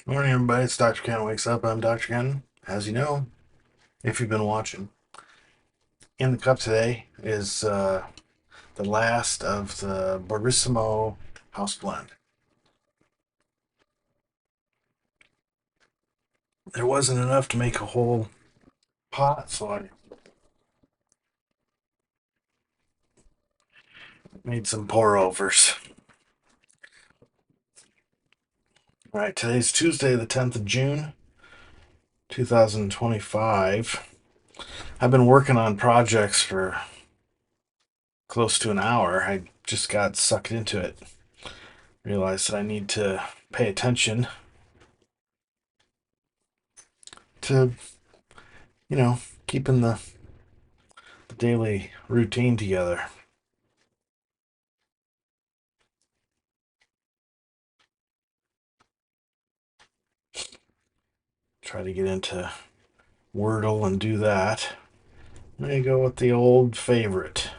Morning, everybody. It's Dr. Ken Wakes Up. I'm Dr. Ken. As you know, if you've been watching, in the cup today is the last of the Barissimo House Blend. There wasn't enough to make a whole pot, so I made some pour overs. All right, today's Tuesday, the 10th of June, 2025. I've been working on projects for close to an hour. I just got sucked into it. Realized that I need to pay attention to, you know, keeping the daily routine together. Try to get into Wordle and do that. I'm going to go with the old favorite.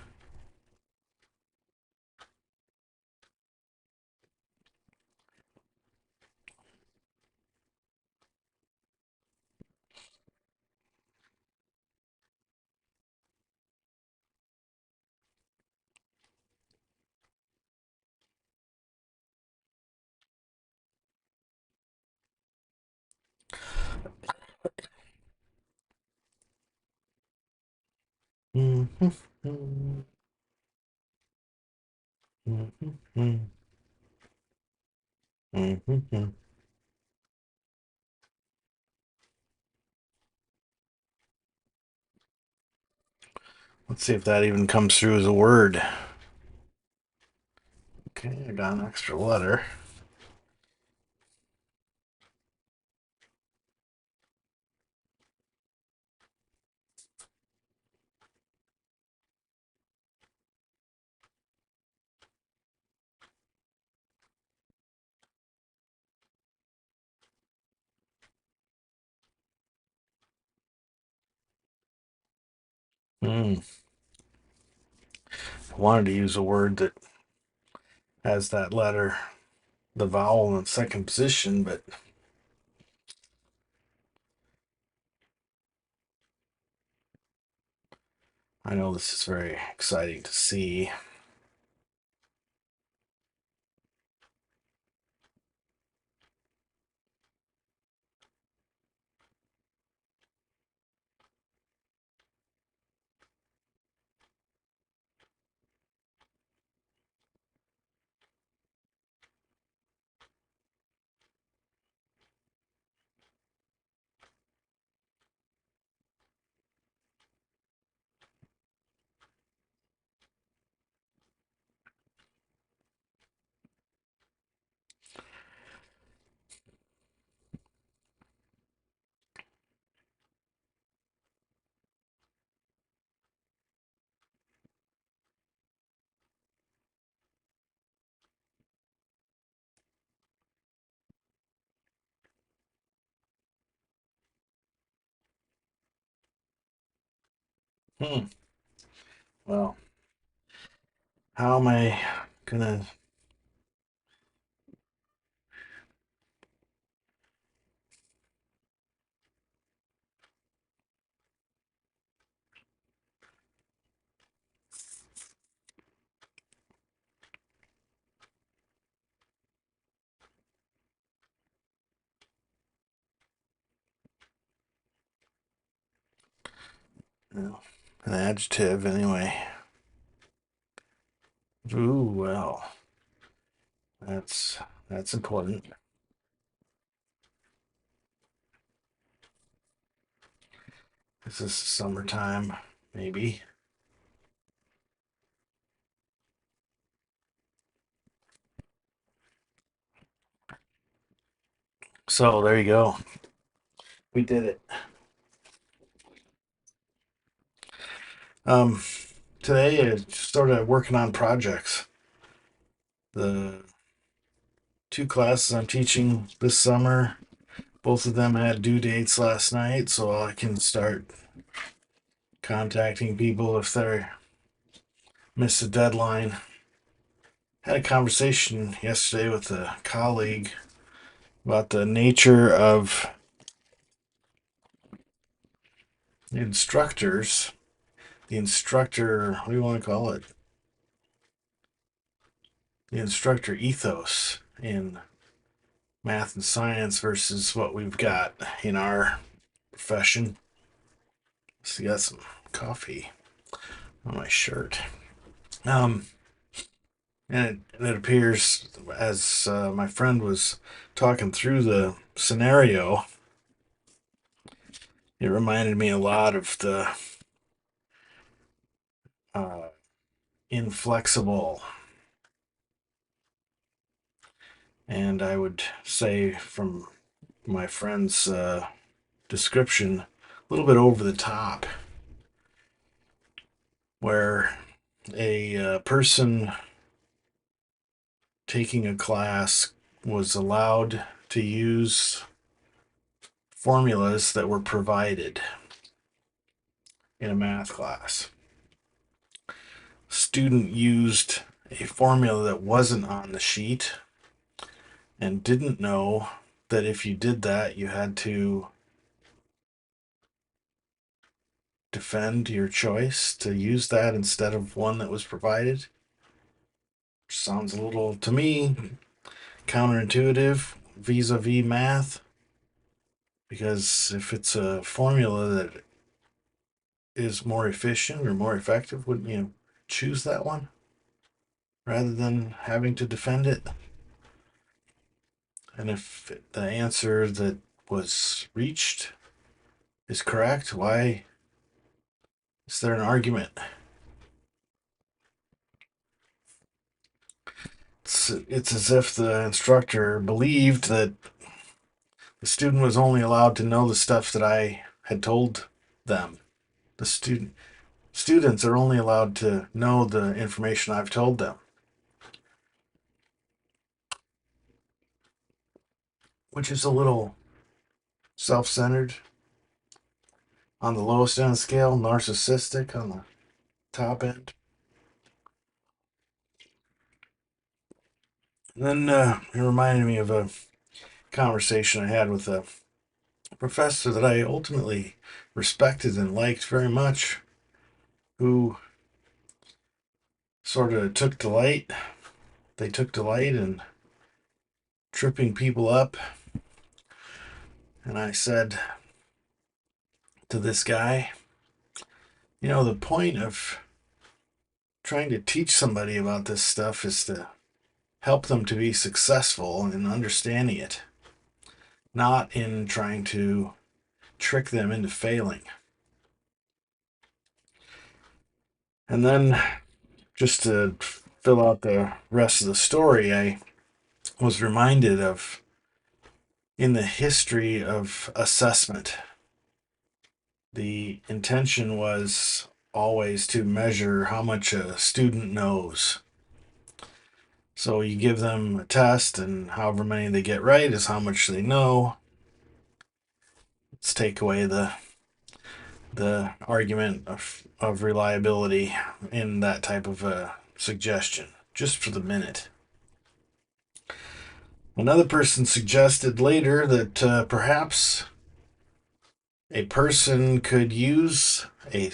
Let's see if that even comes through as a word. Okay, I got an extra letter. I wanted to use a word that has that letter, the vowel in second position, but I know this is very exciting to see. Hmm. Well, how am I gonna? Well, an adjective anyway. Ooh, well, that's that's important. Is this summertime? Maybe. So there you go. We did it. Um, Today I started working on projects. The two classes I'm teaching this summer, both of them had due dates last night, so I can start contacting people if they're missed a deadline. Had a conversation yesterday with a colleague about the nature of instructors. The instructor, what do you want to call it? The instructor ethos in math and science versus what we've got in our profession. So, got some coffee on my shirt. Um, and it appears, as my friend was talking through the scenario, it reminded me a lot of the uh, inflexible, and I would say from my friend's description, a little bit over the top, where a person taking a class was allowed to use formulas that were provided in a math class. Student used a formula that wasn't on the sheet and didn't know that if you did that, you had to defend your choice to use that instead of one that was provided. Sounds a little, to me, counterintuitive vis-a-vis math, because if it's a formula that is more efficient or more effective, wouldn't you choose that one rather than having to defend it? And if the answer that was reached is correct, why is there an argument? It's as if the instructor believed that the student was only allowed to know the stuff that I had told them. The students are only allowed to know the information I've told them, which is a little self-centered on the lowest end of the scale, narcissistic on the top end. And then it reminded me of a conversation I had with a professor that I ultimately respected and liked very much, who sort of took delight. They took delight in tripping people up. And I said to this guy, the point of trying to teach somebody about this stuff is to help them to be successful in understanding it, not in trying to trick them into failing. And then, just to fill out the rest of the story, I was reminded of, in the history of assessment, the intention was always to measure how much a student knows. So you give them a test, and however many they get right is how much they know. Let's take away the argument of reliability in that type of a suggestion, just for the minute. Another person suggested later that perhaps a person could use a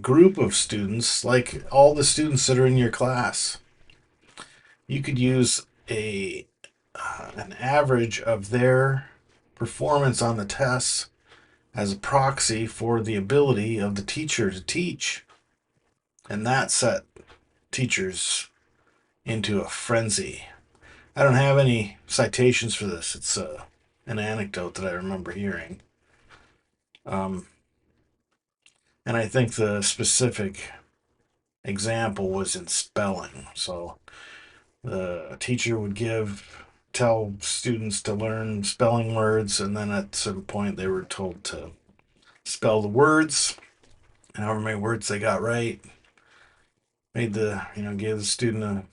group of students, like all the students that are in your class. You could use an average of their performance on the tests as a proxy for the ability of the teacher to teach. And that set teachers into a frenzy. I don't have any citations for this. It's an anecdote that I remember hearing. And I think the specific example was in spelling. So the teacher would tell students to learn spelling words, and then at some point they were told to spell the words, and however many words they got right, gave the student a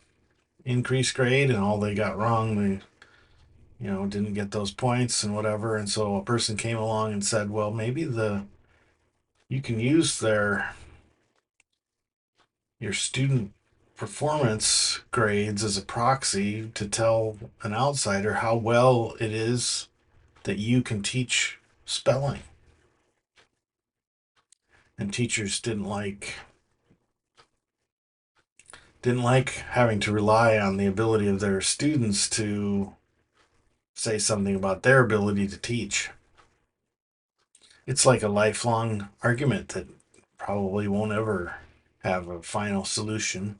increased grade, and all they got wrong, they didn't get those points and whatever. And so a person came along and said, well, maybe you can use your student performance grades as a proxy to tell an outsider how well it is that you can teach spelling. And teachers didn't like having to rely on the ability of their students to say something about their ability to teach. It's like a lifelong argument that probably won't ever have a final solution.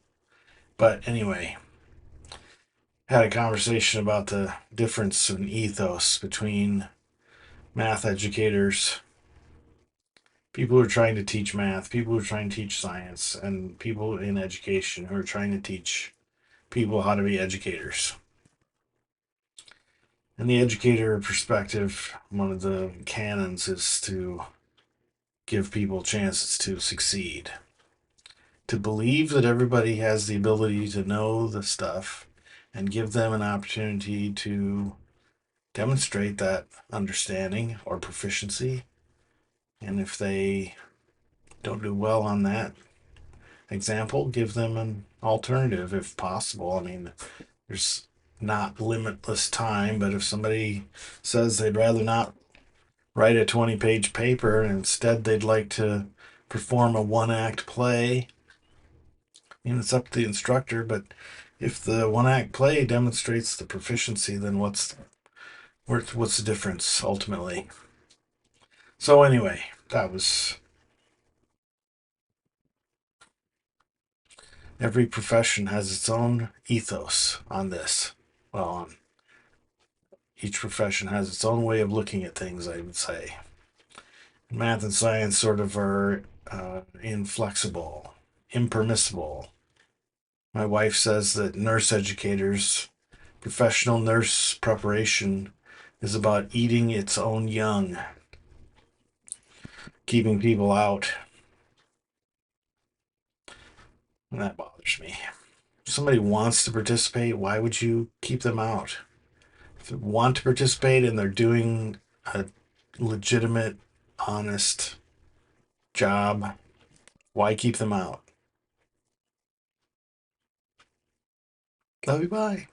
But anyway, had a conversation about the difference in ethos between math educators, people who are trying to teach math, people who are trying to teach science, and people in education who are trying to teach people how to be educators. In the educator perspective, one of the canons is to give people chances to succeed, to believe that everybody has the ability to know the stuff and give them an opportunity to demonstrate that understanding or proficiency. And if they don't do well on that example, give them an alternative if possible. I mean, there's not limitless time, but if somebody says they'd rather not write a 20-page paper and instead they'd like to perform a one-act play, it's up to the instructor. But if the one-act play demonstrates the proficiency, then what's the difference ultimately? So anyway, that was every profession has its own ethos on this. Well, each profession has its own way of looking at things, I would say. Math and science sort of are inflexible, impermissible. My wife says that nurse educators, professional nurse preparation is about eating its own young, keeping people out. And that bothers me. If somebody wants to participate, why would you keep them out? If they want to participate and they're doing a legitimate, honest job, why keep them out? Love you, bye.